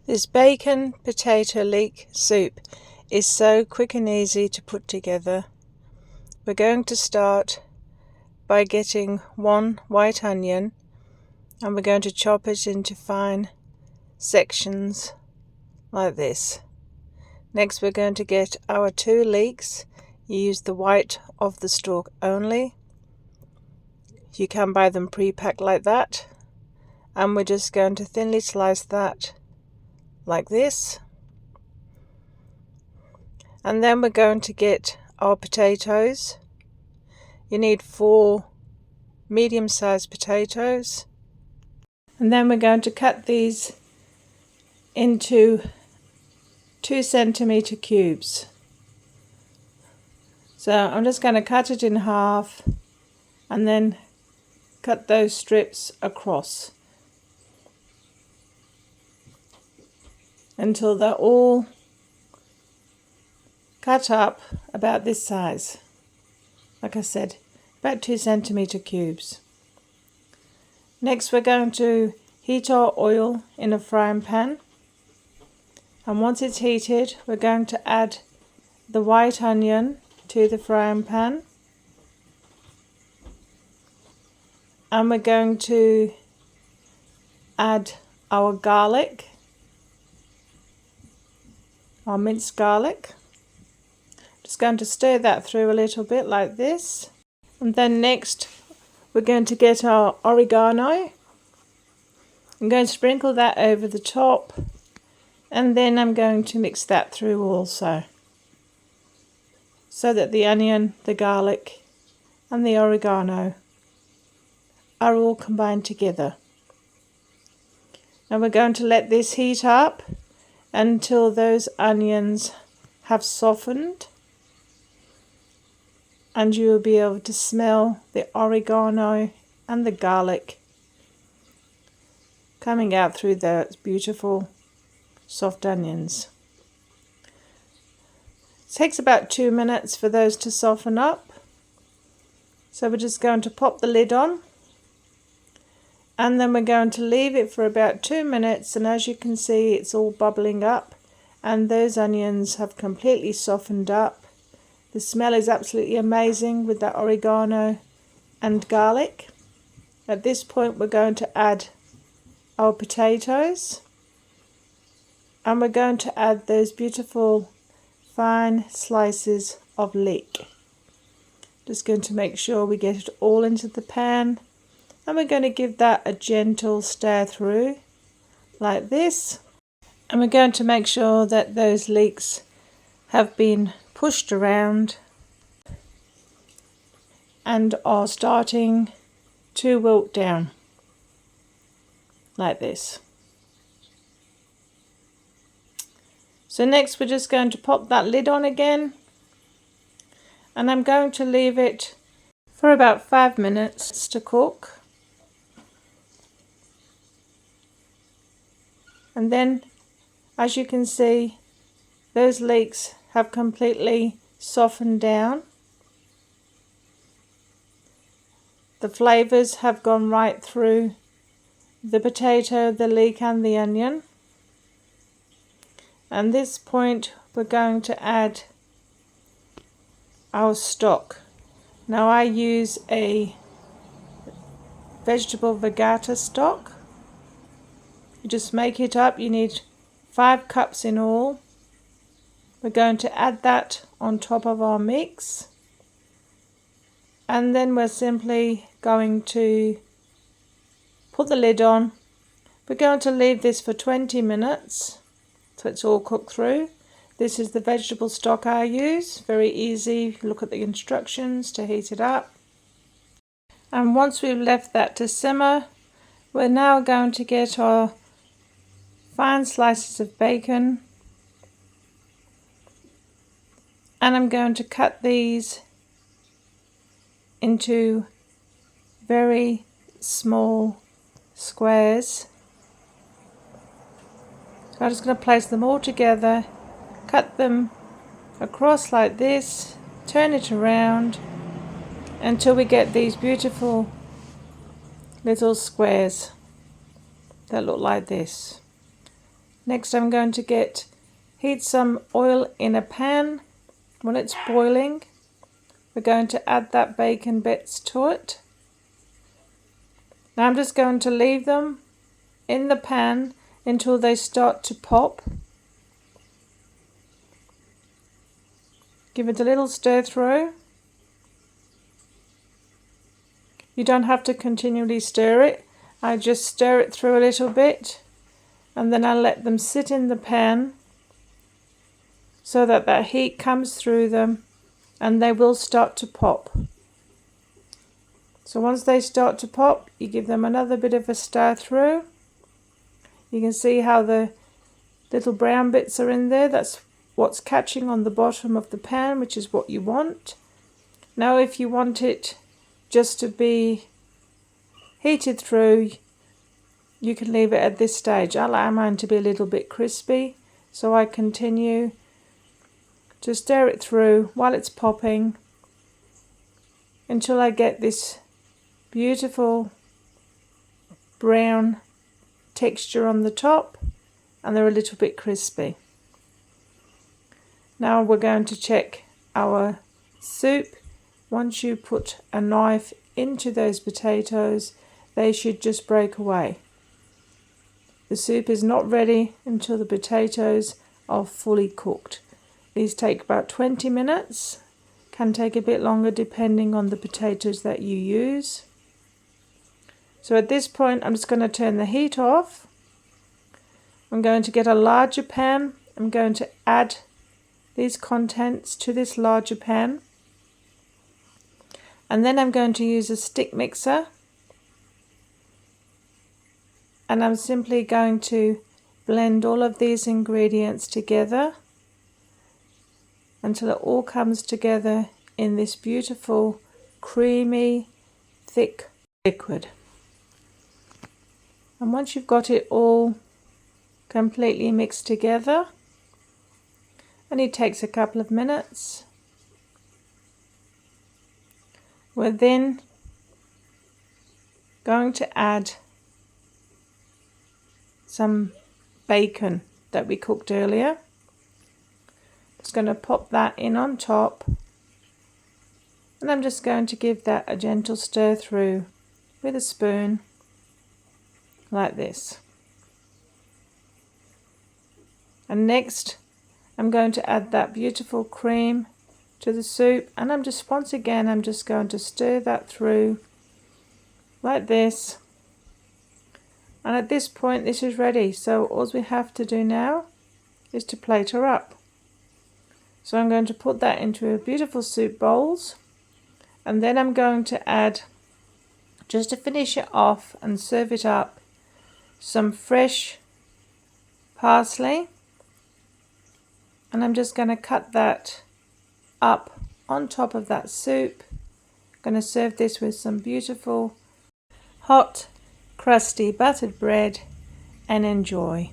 This bacon potato leek soup is so quick and easy to put together. We're going to start by getting one white onion and we're going to chop it into fine sections like this. Next we're going to get our 2 leeks. You use the white of the stalk only. You can buy them pre-packed like that, and we're just going to thinly slice that like this. And then we're going to get our potatoes. You need 4 medium-sized potatoes, and then we're going to cut these into 2 centimeter cubes. So I'm just going to cut it in half and then cut those strips across until they're all cut up about this size. Like I said, about 2 centimeter cubes. Next we're going to heat our oil in a frying pan, and once it's heated we're going to add the white onion to the frying pan, and we're going to add our garlic, our minced garlic. Just going to stir that through a little bit like this, and then next we're going to get our oregano. I'm going to sprinkle that over the top, and then I'm going to mix that through also, so that the onion, the garlic and the oregano are all combined together. Now we're going to let this heat up until those onions have softened, and you will be able to smell the oregano and the garlic coming out through those beautiful soft onions. It takes about 2 minutes for those to soften up. So we're just going to pop the lid on, and then we're going to leave it for about 2 minutes, and as you can see it's all bubbling up and those onions have completely softened up. The smell is absolutely amazing with that oregano and garlic. At this point we're going to add our potatoes, and we're going to add those beautiful fine slices of leek. Just going to make sure we get it all into the pan, and we're going to give that a gentle stir through like this, and we're going to make sure that those leeks have been pushed around and are starting to wilt down like this. So next we're just going to pop that lid on again, and I'm going to leave it for about 5 minutes to cook. And then, as you can see, those leeks have completely softened down. The flavours have gone right through the potato, the leek and the onion. And at this point we're going to add our stock. Now I use a vegetable vegata stock. You just make it up. You need 5 cups in all. We're going to add that on top of our mix, and then we're simply going to put the lid on. We're going to leave this for 20 minutes so it's all cooked through. This is the vegetable stock I use. Very easy. Look at the instructions to heat it up. And once we've left that to simmer, we're now going to get our fine slices of bacon, and I'm going to cut these into very small squares. So I'm just going to place them all together, cut them across like this, turn it around until we get these beautiful little squares that look like this. Next I'm going to heat some oil in a pan. When it's boiling, we're going to add that bacon bits to it. Now I'm just going to leave them in the pan until they start to pop. Give it a little stir through. You don't have to continually stir it. I just stir it through a little bit and then I let them sit in the pan so that that heat comes through them and they will start to pop. So once they start to pop, you give them another bit of a stir through. You can see how the little brown bits are in there. That's what's catching on the bottom of the pan, which is what you want. Now if you want it just to be heated through, you can leave it at this stage. I like mine to be a little bit crispy, so I continue to stir it through while it's popping until I get this beautiful brown texture on the top and they're a little bit crispy. Now we're going to check our soup. Once you put a knife into those potatoes, they should just break away. The soup is not ready until the potatoes are fully cooked. These take about 20 minutes, can take a bit longer depending on the potatoes that you use. So at this point I'm just going to turn the heat off. I'm going to get a larger pan. I'm going to add these contents to this larger pan. And then I'm going to use a stick mixer. And I'm simply going to blend all of these ingredients together until it all comes together in this beautiful, creamy, thick liquid. And once you've got it all completely mixed together, and it takes a couple of minutes, we're then going to add some bacon that we cooked earlier. Just going to pop that in on top, and I'm just going to give that a gentle stir through with a spoon like this. And next I'm going to add that beautiful cream to the soup, and I'm just going to stir that through like this. And at this point this is ready, so all we have to do now is to plate her up. So I'm going to put that into a beautiful soup bowls, and then I'm going to add, just to finish it off and serve it up, some fresh parsley. And I'm just going to cut that up on top of that soup. I'm going to serve this with some beautiful hot crusty buttered bread and enjoy.